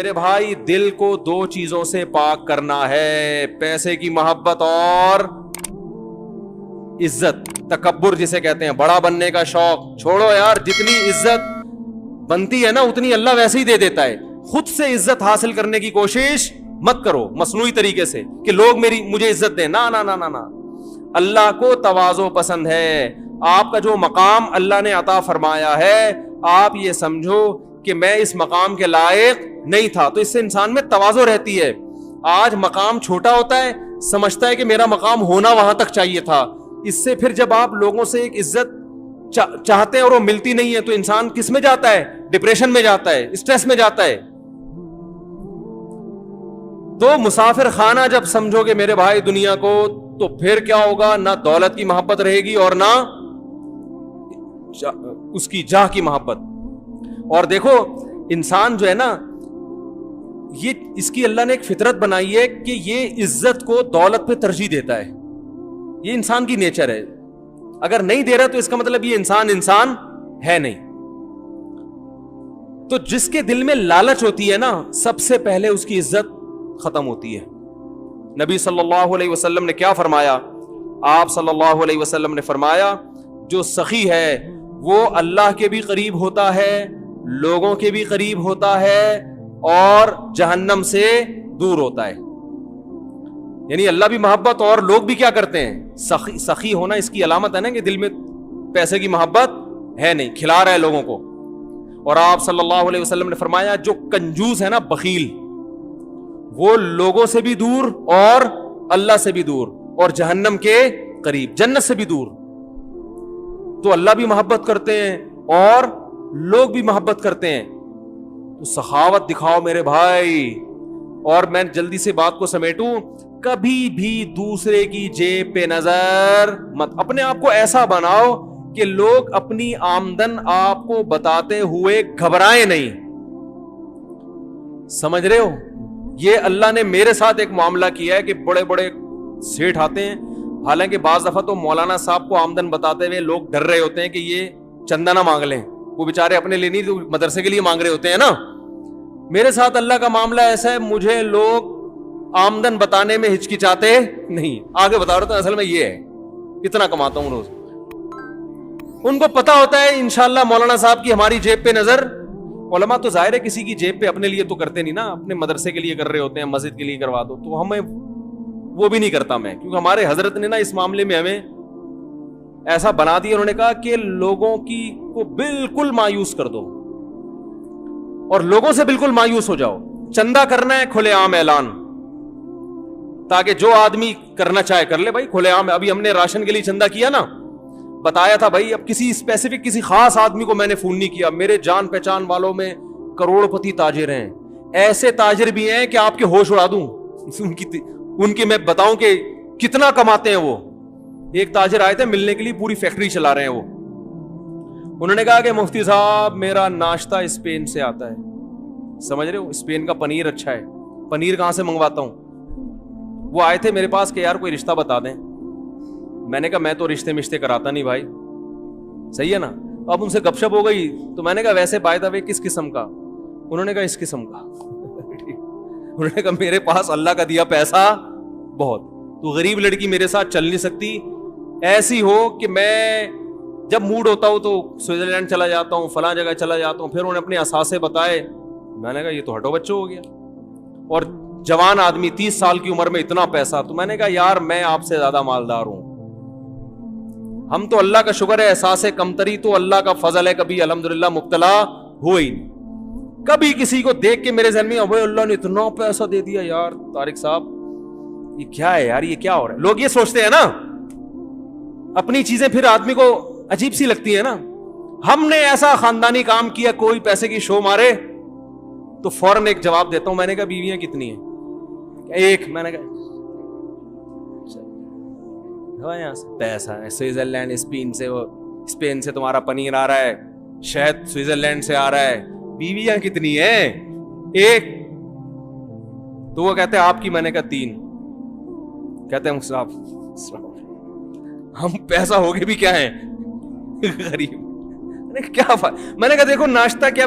میرے بھائی دل کو دو چیزوں سے پاک کرنا ہے, پیسے کی محبت اور عزت. تکبر جسے کہتے ہیں, بڑا بننے کا شوق چھوڑو یار, جتنی عزت بنتی ہے نا اتنی اللہ ویسے ہی دے دیتا ہے. خود سے عزت حاصل کرنے کی کوشش مت کرو مصنوعی طریقے سے کہ لوگ مجھے عزت دیں. نا نا نا نا نا, اللہ کو تواضع پسند ہے. آپ کا جو مقام اللہ نے عطا فرمایا ہے, آپ یہ سمجھو کہ میں اس مقام کے لائق نہیں تھا, تو اس سے انسان میں تواضع رہتی ہے. آج مقام چھوٹا ہوتا ہے, سمجھتا ہے کہ میرا مقام ہونا وہاں تک چاہیے تھا. اس سے پھر جب آپ لوگوں سے ایک عزت چاہتے ہیں اور وہ ملتی نہیں ہے, تو انسان کس میں جاتا ہے؟ ڈپریشن میں جاتا ہے, اسٹریس میں جاتا ہے. تو مسافر خانہ جب سمجھو گے میرے بھائی دنیا کو, تو پھر کیا ہوگا؟ نہ دولت کی محبت رہے گی اور نہ اس کی جاہ کی محبت. اور دیکھو انسان جو ہے نا, یہ اس کی اللہ نے ایک فطرت بنائی ہے کہ یہ عزت کو دولت پہ ترجیح دیتا ہے. یہ انسان کی نیچر ہے. اگر نہیں دے رہا تو اس کا مطلب یہ انسان ہے نہیں. تو جس کے دل میں لالچ ہوتی ہے نا, سب سے پہلے اس کی عزت ختم ہوتی ہے. نبی صلی اللہ علیہ وسلم نے کیا فرمایا؟ آپ صلی اللہ علیہ وسلم نے فرمایا, جو سخی ہے وہ اللہ کے بھی قریب ہوتا ہے, لوگوں کے بھی قریب ہوتا ہے, اور جہنم سے دور ہوتا ہے. یعنی اللہ بھی محبت اور لوگ بھی کیا کرتے ہیں؟ سخی ہونا اس کی علامت ہے نا کہ دل میں پیسے کی محبت ہے نہیں, کھلا رہا ہے لوگوں کو. اور آپ صلی اللہ علیہ وسلم نے فرمایا, جو کنجوس ہے نا, بخیل, وہ لوگوں سے بھی دور اور اللہ سے بھی دور اور جہنم کے قریب, جنت سے بھی دور. تو اللہ بھی محبت کرتے ہیں اور لوگ بھی محبت کرتے ہیں. تو سخاوت دکھاؤ میرے بھائی. اور میں جلدی سے بات کو سمیٹوں, کبھی بھی دوسرے کی جیب پہ نظر مت. اپنے آپ کو ایسا بناؤ کہ لوگ اپنی آمدن آپ کو بتاتے ہوئے گھبرائیں نہیں. سمجھ رہے ہو؟ یہ اللہ نے میرے ساتھ ایک معاملہ کیا ہے کہ بڑے بڑے سیٹھ آتے ہیں, حالانکہ بعض دفعہ تو مولانا صاحب کو آمدن بتاتے ہوئے لوگ ڈر رہے ہوتے ہیں کہ یہ چندہ نہ مانگ لیں. وہ بیچارے اپنے لیے نہیں, مدرسے کے لیے مانگ رہے ہوتے ہیں نا. میرے ساتھ اللہ کا معاملہ ایسا ہے, مجھے لوگ آمدن بتانے میں ہچکچاتے نہیں. آگے بتا رہا ہوں اصل میں یہ ہے, کتنا کماتا ہوں روز. ان کو پتا ہوتا ہے انشاءاللہ مولانا صاحب کی ہماری جیب پہ نظر. علماء تو ظاہر ہے کسی کی جیب پہ اپنے لیے تو کرتے نہیں نا, اپنے مدرسے کے لیے کر رہے ہوتے ہیں, مسجد کے لیے کروا دو. تو ہمیں وہ بھی نہیں کرتا میں, کیونکہ ہمارے حضرت نے نا اس معاملے میں ہمیں ایسا بنا دیا. انہوں نے کہا کہ لوگوں کی کو بالکل مایوس کر دو اور لوگوں سے بالکل مایوس ہو جاؤ. چندہ کرنا ہے کھلے عام اعلان, تاکہ جو آدمی کرنا چاہے کر لے بھائی کھلے عام. ابھی ہم نے راشن کے لیے چندہ کیا نا, بتایا تھا بھائی, اب کسی اسپیسیفک کسی خاص آدمی کو میں نے فون نہیں کیا. میرے جان پہچان والوں میں کروڑ پتی تاجر ہیں, ایسے تاجر بھی ہیں کہ آپ کے ہوش اڑا دوں. ان کے میں بتاؤں کہ کتنا کماتے ہیں وہ. ایک تاجر آئے تھے ملنے کے لیے, پوری فیکٹری چلا رہے ہیں وہ. انہوں نے کہا کہ مفتی صاحب میرا ناشتہ اسپین سے آتا ہے. سمجھ رہے ہو, اسپین کا پنیر اچھا ہے, پنیر کہاں سے منگواتا ہوں. وہ آئے تھے میرے پاس کہ یار کوئی رشتہ بتا دیں. میں نے کہا میں تو رشتے کراتا نہیں بھائی, صحیح ہے نا. اب ان سے گپ شپ ہو گئی تو میں نے کہا ویسے بائی دا وے کس قسم کا؟ انہوں نے کہا اس قسم کا. انہوں نے کہا میرے پاس اللہ کا دیا پیسہ بہت, تو غریب لڑکی میرے ساتھ چل نہیں سکتی. ایسی ہو کہ میں جب موڈ ہوتا ہوں تو سوئٹزرلینڈ چلا جاتا ہوں, فلاں جگہ چلا جاتا ہوں. پھر انہوں نے اپنے اثاثے بتائے, میں نے کہا یہ تو ہٹو بچوں ہو گیا. اور جوان آدمی 30 سال کی عمر میں اتنا پیسہ. تو میں نے کہا یار میں آپ سے زیادہ مالدار ہوں. ہم تو اللہ کا شکر ہے, احساس کمتری تو اللہ کا فضل ہے, کبھی الحمدللہ مبتلا ہوئی نہیں. کبھی کسی کو دیکھ کے میرے ذہن میں ابے اللہ نے اتنا پیسہ دے دیا یار طارق صاحب یہ کیا ہے یار, یہ کیا ہو رہا ہے. لوگ یہ سوچتے ہیں نا, اپنی چیزیں پھر آدمی کو عجیب سی لگتی ہے نا. ہم نے ایسا خاندانی کام کیا, کوئی پیسے کی شو مارے تو فوراً ایک جواب دیتا ہوں. میں نے کہا بیویاں کتنی ہیں؟ ایک. میں نے کہا یہاں سے پیسہ ہے, سوئٹزرلینڈ اسپین سے تمہارا پنیر آ رہا ہے, شہد سوئٹزرلینڈ سے آ رہا ہے, بیویاں کتنی ہیں؟ ایک. تو وہ کہتے ہیں آپ کی. میں نے کہا 3. کہتے ہیں صاحب ہم پیسہ ہو گئے بھی کیا ہیں غریب. کیا میں نے کہا دیکھو ناشتہ کیا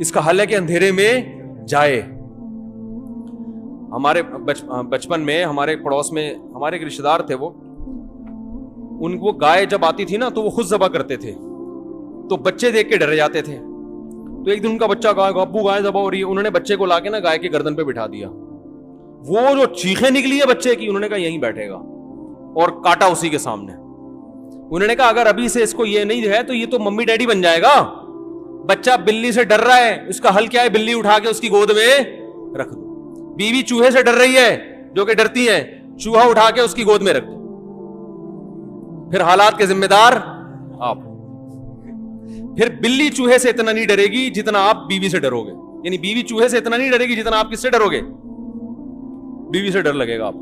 اس کا حل ہے کہ اندھیرے میں جائے. ہمارے بچپن میں ہمارے پڑوس میں ہمارے ایک رشتے دار تھے, ان کو گائے جب آتی تھی نا تو وہ خود ذبح کرتے تھے, تو بچے دیکھ کے ڈر جاتے تھے. تو ایک دن ان کا بچہ کہا ابو گائے ذبح ہو رہی ہے, انہوں نے بچے کو لا کے نا گائے کی گردن پہ بٹھا دیا. وہ جو چیخیں نکلی ہے بچے کی, انہوں نے کہا یہیں بیٹھے گا, اور کاٹا اسی کے سامنے. انہوں نے کہا اگر ابھی سے اس کو یہ نہیں ہے تو یہ تو ممی ڈیڈی بن جائے گا. بچہ بلی سے ڈر رہا ہے, اس کا حل کیا ہے؟ بلی اٹھا کے اس کی گود میں رکھ دو. بیوی چوہے سے ڈر رہی ہے, جو کہ ڈرتی ہے, چوہا اٹھا کے اس کی گود میں رکھ دو. پھر حالات کے ذمہ دار آپ. پھر بلی چوہے سے اتنا نہیں ڈرے گی جتنا آپ بیوی سے ڈرو گے, یعنی بیوی چوہے سے اتنا نہیں ڈرے گی جتنا آپ کس سے ڈرو گے؟ بیوی سے ڈر لگے گا آپ.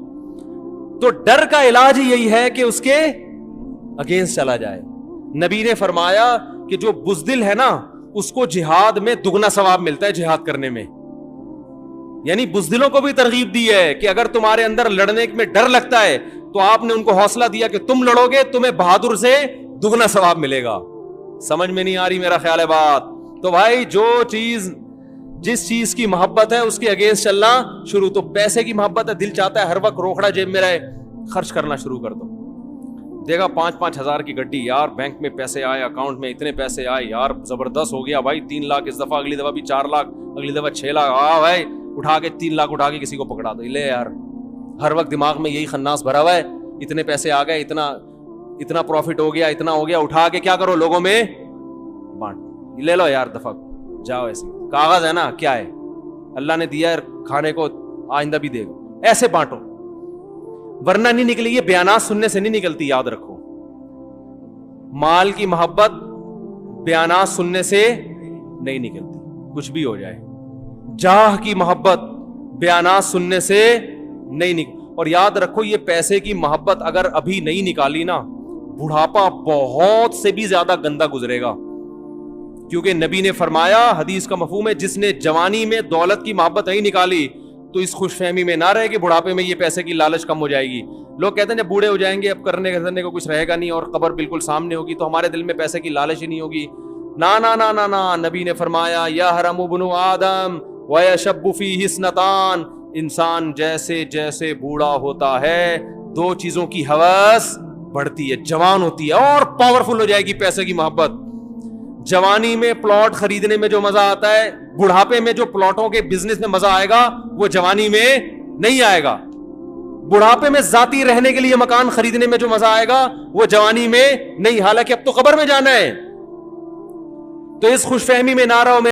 تو ڈر کا علاج ہی یہی ہے کہ اس کے اگینسٹ چلا جائے. نبی نے فرمایا کہ جو بزدل ہے نا اس کو جہاد میں دگنا ثواب ملتا ہے جہاد کرنے میں. یعنی بزدلوں کو بھی ترغیب دی ہے کہ اگر تمہارے اندر لڑنے میں ڈر لگتا ہے تو آپ نے ان کو حوصلہ دیا کہ تم لڑو گے, تمہیں بہادر سے دگنا ثواب ملے گا. سمجھ میں نہیں آ رہی میرا خیال ہے بات؟ تو بھائی جس چیز کی محبت ہے اس کے اگینسٹ چلنا شروع. تو پیسے کی محبت ہے, دل چاہتا ہے ہر وقت روکڑا جیب میں رہے, خرچ کرنا شروع کر دو. دیکھا 5-5 ہزار کی گڈی, یار بینک میں پیسے آئے, اکاؤنٹ میں اتنے پیسے آئے, یار زبردست ہو گیا بھائی, 3 لاکھ اس دفعہ, اگلی دفعہ بھی 4 لاکھ, اگلی دفعہ 6 لاکھ. ہاں بھائی اٹھا کے 3 لاکھ اٹھا کے کسی کو پکڑا دو. لے یار, ہر وقت دماغ میں یہی خناس بھرا ہوا ہے, اتنے پیسے آ گئے, اتنا پروفٹ ہو گیا, اتنا ہو گیا, اٹھا کے کیا کرو لوگوں میں بانٹ. لے لو یار دفعہ, جاؤ. ایسے کاغذ ہے نا, کیا ہے, اللہ نے دیا ہے کھانے کو, آئندہ بھی دے گا, ایسے بانٹو. ورنہ نہیں نکلے. یہ بیانات سننے سے نہیں نکلتی, یاد رکھو. مال کی محبت بیانات سننے سے نہیں نکلتی, کچھ بھی ہو جائے. جاہ کی محبت بیانات سننے سے نہیں نکلتی. اور یاد رکھو یہ پیسے کی محبت اگر ابھی نہیں نکالی نا, بڑھاپا بہت سے بھی زیادہ گندا گزرے گا. کیونکہ نبی نے فرمایا, حدیث کا مفہوم ہے, جس نے جوانی میں دولت کی محبت نہیں نکالی تو اس خوش فہمی میں نہ رہے کہ بڑھاپے میں یہ پیسے کی لالچ کم ہو جائے گی. لوگ کہتے ہیں جب بوڑھے ہو جائیں گے اب کرنے کو کچھ رہے گا نہیں, اور قبر بالکل سامنے ہوگی تو ہمارے دل میں پیسے کی لالچ ہی نہیں ہوگی. نا نا نا نا نا, نبی نے فرمایا یحرم ابن آدم ویشب فیہ اثنتان, انسان جیسے جیسے بوڑھا ہوتا ہے 2 چیزوں کی ہوس بڑھتی ہے, جوان ہوتی ہے اور پاورفل ہو جائے گی پیسے کی محبت. جوانی میں پلاٹ خریدنے میں جو مزہ آتا ہے, بڑھاپے میں جو پلاٹوں کے بزنس میں مزہ آئے گا وہ جوانی میں نہیں آئے گا. بڑھاپے میں ذاتی رہنے کے لیے مکان خریدنے میں جو مزہ آئے گا وہ جوانی میں نہیں. حالانکہ اب تو قبر میں جانا ہے, تو اس خوش فہمی میں نہ رہو.